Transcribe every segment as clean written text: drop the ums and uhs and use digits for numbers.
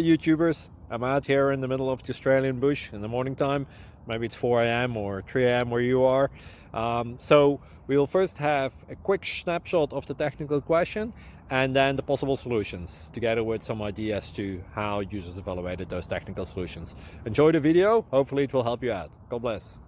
YouTubers. I'm out here in the middle of the Australian bush in the morning time. Maybe it's 4 a.m. or 3 a.m. where you are. So we'll first have a quick snapshot of the technical question and then the possible solutions, together with some ideas to how users evaluated those technical solutions. Enjoy the video. Hopefully it will help you out. God bless.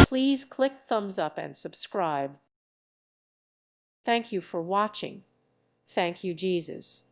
Please click thumbs up and subscribe. Thank you for watching. Thank you, Jesus.